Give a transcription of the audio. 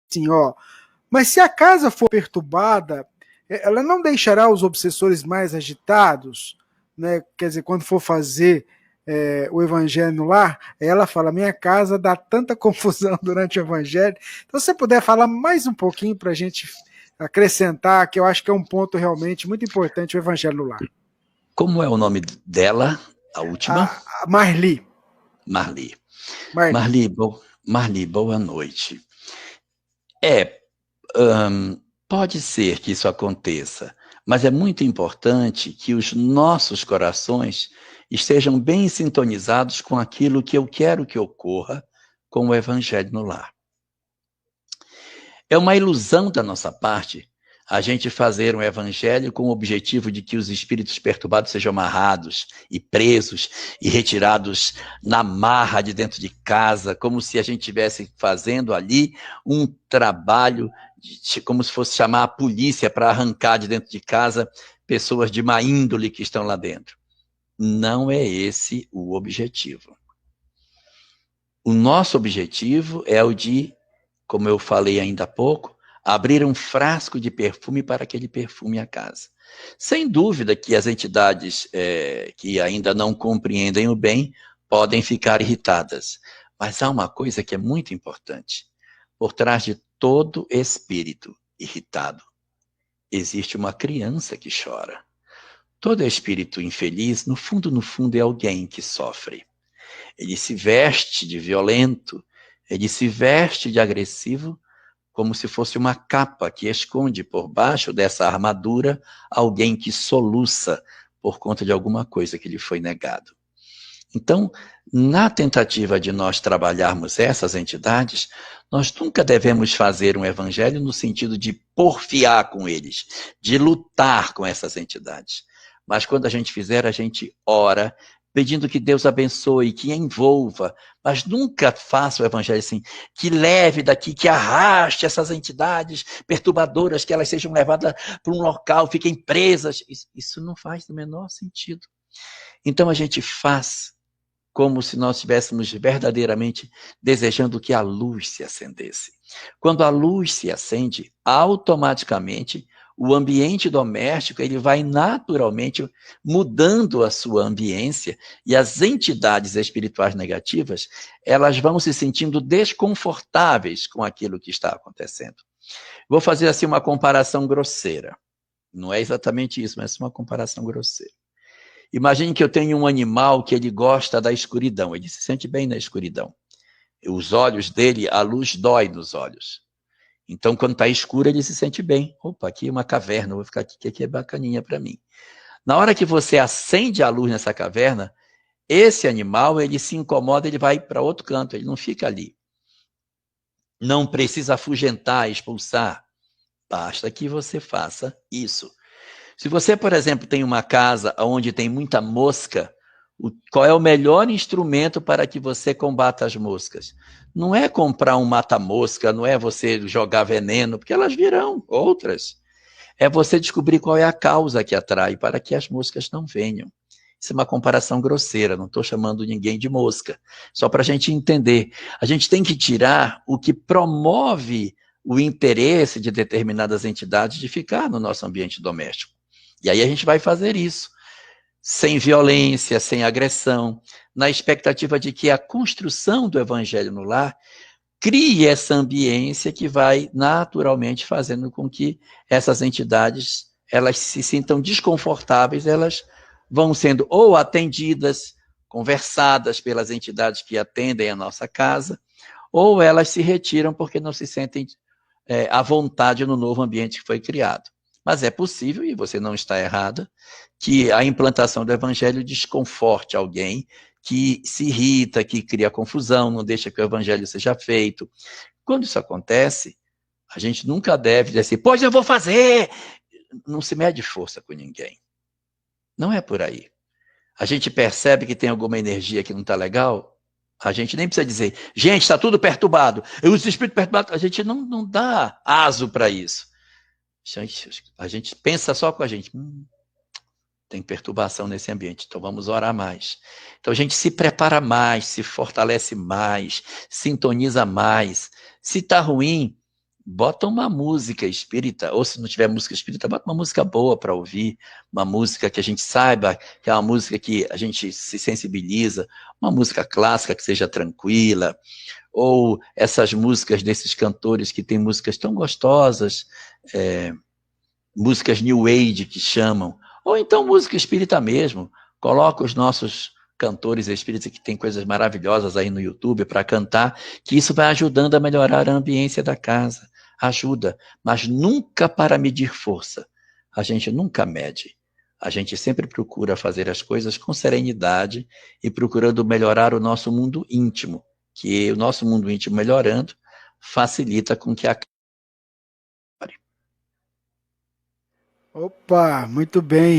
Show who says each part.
Speaker 1: assim, ó, mas se a casa for perturbada, ela não deixará os obsessores mais agitados, né? Quer dizer, quando for fazer o evangelho no lar, ela fala, minha casa dá tanta confusão durante o evangelho. Então, se você puder falar mais um pouquinho para a gente acrescentar, que eu acho que é um ponto realmente muito importante, o evangelho no lar.
Speaker 2: Como é o nome dela, a última?
Speaker 1: A Marli.
Speaker 2: Marli.
Speaker 1: Marli.
Speaker 2: Marli, boa noite. Pode ser que isso aconteça, mas é muito importante que os nossos corações estejam bem sintonizados com aquilo que eu quero que ocorra com o evangelho no lar. É uma ilusão da nossa parte a gente fazer um evangelho com o objetivo de que os espíritos perturbados sejam amarrados e presos e retirados na marra de dentro de casa, como se a gente estivesse fazendo ali um trabalho, como se fosse chamar a polícia para arrancar de dentro de casa pessoas de má índole que estão lá dentro. Não é esse o objetivo. O nosso objetivo é o de, como eu falei ainda há pouco, abrir um frasco de perfume para que ele perfume a casa. Sem dúvida que as entidades que ainda não compreendem o bem podem ficar irritadas. Mas há uma coisa que é muito importante. Por trás de todo espírito irritado, existe uma criança que chora. Todo espírito infeliz, no fundo, é alguém que sofre. Ele se veste de violento, ele se veste de agressivo, como se fosse uma capa que esconde por baixo dessa armadura alguém que soluça por conta de alguma coisa que lhe foi negado. Então, na tentativa de nós trabalharmos essas entidades, nós nunca devemos fazer um evangelho no sentido de porfiar com eles, de lutar com essas entidades. Mas quando a gente fizer, a gente ora, pedindo que Deus abençoe, que envolva, mas nunca faça o evangelho assim, que leve daqui, que arraste essas entidades perturbadoras, que elas sejam levadas para um local, fiquem presas. Isso não faz o menor sentido. Então a gente faz como se nós estivéssemos verdadeiramente desejando que a luz se acendesse. Quando a luz se acende, automaticamente o ambiente doméstico ele vai naturalmente mudando a sua ambiência e as entidades espirituais negativas elas vão se sentindo desconfortáveis com aquilo que está acontecendo. Vou fazer assim uma comparação grosseira. Não é exatamente isso, mas é uma comparação grosseira. Imagine que eu tenho um animal que ele gosta da escuridão, ele se sente bem na escuridão. Os olhos dele, a luz dói nos olhos. Então, quando está escuro, ele se sente bem. Opa, aqui é uma caverna, vou ficar aqui, que aqui é bacaninha para mim. Na hora que você acende a luz nessa caverna, esse animal, ele se incomoda, ele vai para outro canto, ele não fica ali. Não precisa afugentar, expulsar. Basta que você faça isso. Se você, por exemplo, tem uma casa onde tem muita mosca, qual é o melhor instrumento para que você combata as moscas? Não é comprar um mata-mosca, não é você jogar veneno, porque elas virão outras. É você descobrir qual é a causa que atrai para que as moscas não venham. Isso é uma comparação grosseira, não estou chamando ninguém de mosca. Só para a gente entender. A gente tem que tirar o que promove o interesse de determinadas entidades de ficar no nosso ambiente doméstico. E aí a gente vai fazer isso, sem violência, sem agressão, na expectativa de que a construção do evangelho no lar crie essa ambiência que vai naturalmente fazendo com que essas entidades elas se sintam desconfortáveis, elas vão sendo ou atendidas, conversadas pelas entidades que atendem a nossa casa, ou elas se retiram porque não se sentem à vontade no novo ambiente que foi criado. Mas é possível, e você não está errada, que a implantação do evangelho desconforte alguém que se irrita, que cria confusão, não deixa que o evangelho seja feito. Quando isso acontece, a gente nunca deve dizer assim, pois eu vou fazer. Não se mede força com ninguém. Não é por aí. A gente percebe que tem alguma energia que não está legal, a gente nem precisa dizer, gente, está tudo perturbado. Os espíritos perturbados, a gente não dá aso para isso. A gente pensa só com a gente, tem perturbação nesse ambiente, então vamos orar mais. Então a gente se prepara mais, se fortalece mais, sintoniza mais. Se está ruim, bota uma música espírita, ou se não tiver música espírita, bota uma música boa para ouvir, uma música que a gente saiba que é uma música que a gente se sensibiliza, uma música clássica que seja tranquila, ou essas músicas desses cantores que têm músicas tão gostosas, músicas New Age que chamam, ou então música espírita mesmo. Coloca os nossos cantores espíritas que tem coisas maravilhosas aí no YouTube para cantar, que isso vai ajudando a melhorar a ambiência da casa. Ajuda, mas nunca para medir força. A gente nunca mede. A gente sempre procura fazer as coisas com serenidade e procurando melhorar o nosso mundo íntimo, que o nosso mundo íntimo melhorando facilita com que a...
Speaker 1: Opa, muito bem.